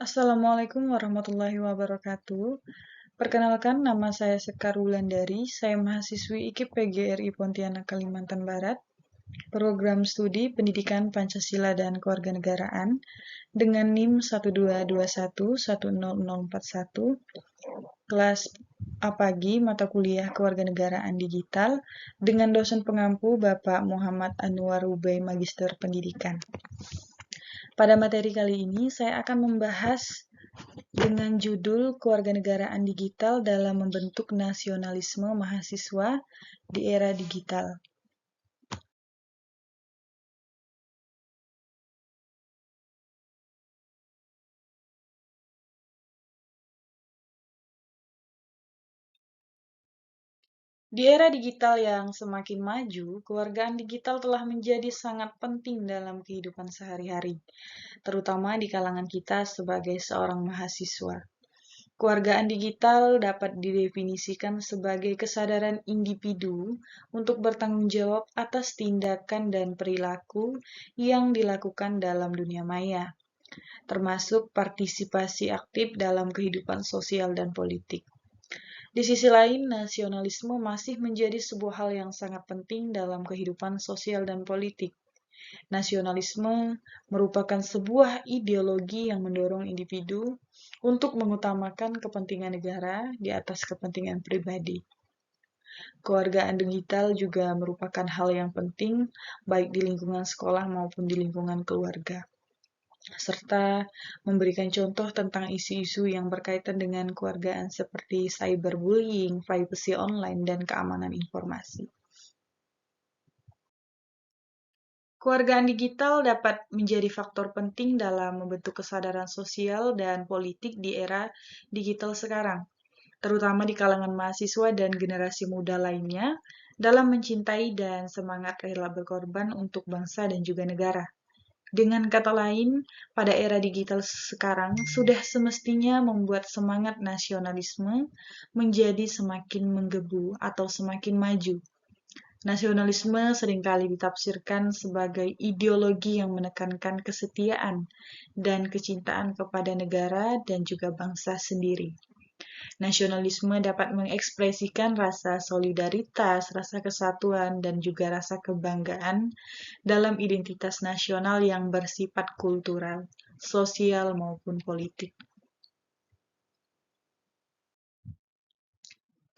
Assalamualaikum warahmatullahi wabarakatuh. Perkenalkan, nama saya Sekar Wulandari. Saya mahasiswi IKIP PGRI Pontianak, Kalimantan Barat. Program Studi Pendidikan Pancasila dan Kewarganegaraan dengan NIM 122110041. Kelas A pagi mata kuliah Kewarganegaraan Digital dengan dosen pengampu Bapak Muhammad Anwar Ubay Magister Pendidikan. Pada materi kali ini saya akan membahas dengan judul Kewarganegaraan Digital dalam Membentuk Nasionalisme Mahasiswa di Era Digital. Di era digital yang semakin maju, kewargaan digital telah menjadi sangat penting dalam kehidupan sehari-hari, terutama di kalangan kita sebagai seorang mahasiswa. Kewargaan digital dapat didefinisikan sebagai kesadaran individu untuk bertanggung jawab atas tindakan dan perilaku yang dilakukan dalam dunia maya, termasuk partisipasi aktif dalam kehidupan sosial dan politik. Di sisi lain, nasionalisme masih menjadi sebuah hal yang sangat penting dalam kehidupan sosial dan politik. Nasionalisme merupakan sebuah ideologi yang mendorong individu untuk mengutamakan kepentingan negara di atas kepentingan pribadi. Kewargaan digital juga merupakan hal yang penting baik di lingkungan sekolah maupun di lingkungan keluarga, serta memberikan contoh tentang isu-isu yang berkaitan dengan kewargaan seperti cyberbullying, privacy online, dan keamanan informasi. Kewargaan digital dapat menjadi faktor penting dalam membentuk kesadaran sosial dan politik di era digital sekarang, terutama di kalangan mahasiswa dan generasi muda lainnya, dalam mencintai dan semangat rela berkorban untuk bangsa dan juga negara. Dengan kata lain, pada era digital sekarang sudah semestinya membuat semangat nasionalisme menjadi semakin menggebu atau semakin maju. Nasionalisme seringkali ditafsirkan sebagai ideologi yang menekankan kesetiaan dan kecintaan kepada negara dan juga bangsa sendiri. Nasionalisme dapat mengekspresikan rasa solidaritas, rasa kesatuan, dan juga rasa kebanggaan dalam identitas nasional yang bersifat kultural, sosial, maupun politik.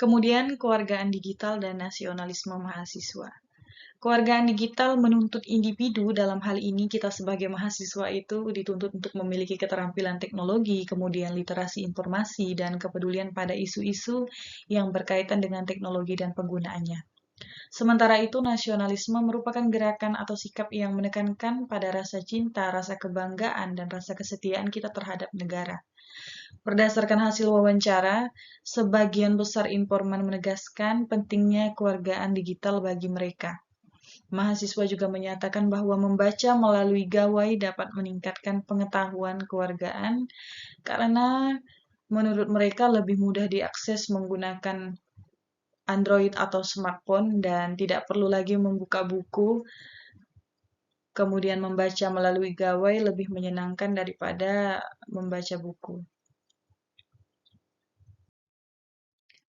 Kemudian, kewargaan digital dan nasionalisme mahasiswa. Kewargaan digital menuntut individu, dalam hal ini kita sebagai mahasiswa itu dituntut untuk memiliki keterampilan teknologi, kemudian literasi informasi, dan kepedulian pada isu-isu yang berkaitan dengan teknologi dan penggunaannya. Sementara itu, nasionalisme merupakan gerakan atau sikap yang menekankan pada rasa cinta, rasa kebanggaan, dan rasa kesetiaan kita terhadap negara. Berdasarkan hasil wawancara, sebagian besar informan menegaskan pentingnya kewargaan digital bagi mereka. Mahasiswa juga menyatakan bahwa membaca melalui gawai dapat meningkatkan pengetahuan kewargaan karena menurut mereka lebih mudah diakses menggunakan Android atau smartphone dan tidak perlu lagi membuka buku. Kemudian membaca melalui gawai lebih menyenangkan daripada membaca buku.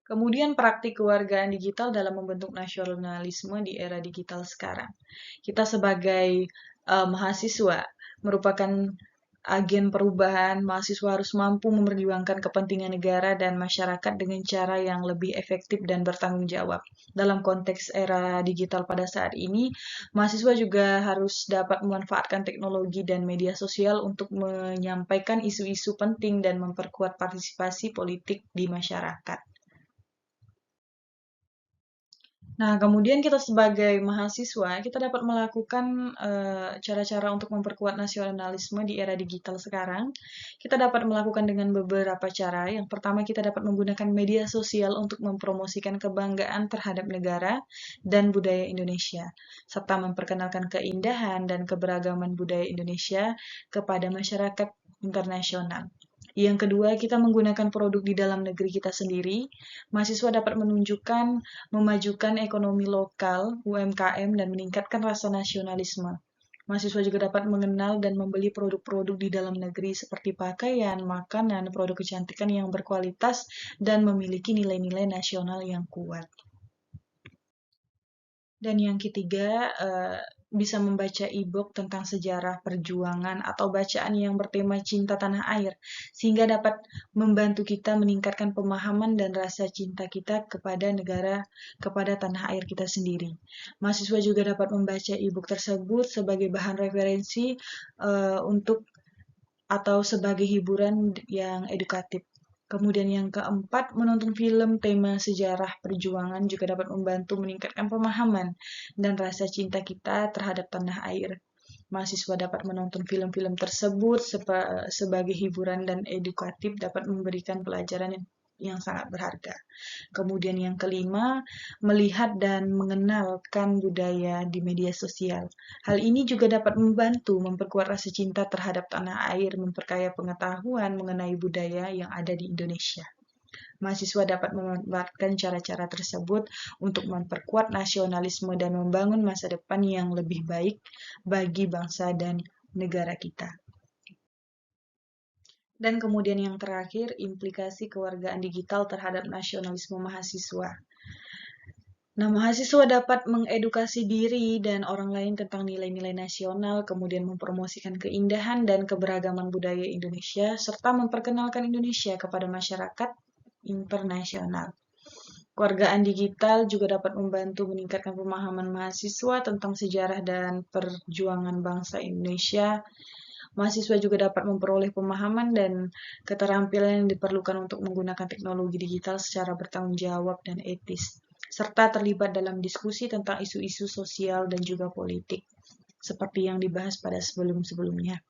Kemudian praktik kewargaan digital dalam membentuk nasionalisme di era digital sekarang. Kita sebagai mahasiswa merupakan agen perubahan, mahasiswa harus mampu memperjuangkan kepentingan negara dan masyarakat dengan cara yang lebih efektif dan bertanggung jawab. Dalam konteks era digital pada saat ini, mahasiswa juga harus dapat memanfaatkan teknologi dan media sosial untuk menyampaikan isu-isu penting dan memperkuat partisipasi politik di masyarakat. Nah, kemudian kita sebagai mahasiswa, kita dapat melakukan cara-cara untuk memperkuat nasionalisme di era digital sekarang. Kita dapat melakukan dengan beberapa cara. Yang pertama, kita dapat menggunakan media sosial untuk mempromosikan kebanggaan terhadap negara dan budaya Indonesia, serta memperkenalkan keindahan dan keberagaman budaya Indonesia kepada masyarakat internasional. Yang kedua, kita menggunakan produk di dalam negeri kita sendiri. Mahasiswa dapat memajukan ekonomi lokal, UMKM, dan meningkatkan rasa nasionalisme. Mahasiswa juga dapat mengenal dan membeli produk-produk di dalam negeri seperti pakaian, makanan, produk kecantikan yang berkualitas, dan memiliki nilai-nilai nasional yang kuat. Dan yang ketiga, bisa membaca e-book tentang sejarah perjuangan atau bacaan yang bertema cinta tanah air, sehingga dapat membantu kita meningkatkan pemahaman dan rasa cinta kita kepada negara, kepada tanah air kita sendiri. Mahasiswa juga dapat membaca e-book tersebut sebagai bahan referensi untuk atau sebagai hiburan yang edukatif. Kemudian yang keempat, menonton film tema sejarah perjuangan juga dapat membantu meningkatkan pemahaman dan rasa cinta kita terhadap tanah air. Mahasiswa dapat menonton film-film tersebut sebagai hiburan dan edukatif, dapat memberikan pelajaran yang sangat berharga. Kemudian yang kelima, melihat dan mengenalkan budaya di media sosial. Hal ini juga dapat membantu memperkuat rasa cinta terhadap tanah air, memperkaya pengetahuan mengenai budaya yang ada di Indonesia. Mahasiswa dapat memanfaatkan cara-cara tersebut untuk memperkuat nasionalisme dan membangun masa depan yang lebih baik bagi bangsa dan negara kita. Dan kemudian yang terakhir, implikasi kewargaan digital terhadap nasionalisme mahasiswa. Nah, mahasiswa dapat mengedukasi diri dan orang lain tentang nilai-nilai nasional, kemudian mempromosikan keindahan dan keberagaman budaya Indonesia, serta memperkenalkan Indonesia kepada masyarakat internasional. Kewargaan digital juga dapat membantu meningkatkan pemahaman mahasiswa tentang sejarah dan perjuangan bangsa Indonesia. Mahasiswa juga dapat memperoleh pemahaman dan keterampilan yang diperlukan untuk menggunakan teknologi digital secara bertanggung jawab dan etis, serta terlibat dalam diskusi tentang isu-isu sosial dan juga politik, seperti yang dibahas pada sebelum-sebelumnya.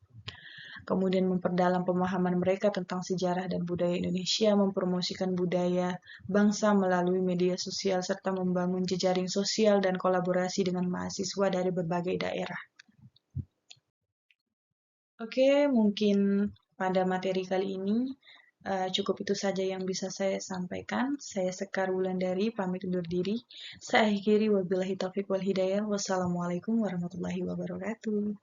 Kemudian memperdalam pemahaman mereka tentang sejarah dan budaya Indonesia, mempromosikan budaya bangsa melalui media sosial, serta membangun jejaring sosial dan kolaborasi dengan mahasiswa dari berbagai daerah. Oke, mungkin pada materi kali ini cukup itu saja yang bisa saya sampaikan. Saya Sekar Wulandari, pamit undur diri. Saya akhiri, wabillahi taufiq wal hidayah. Wassalamualaikum warahmatullahi wabarakatuh.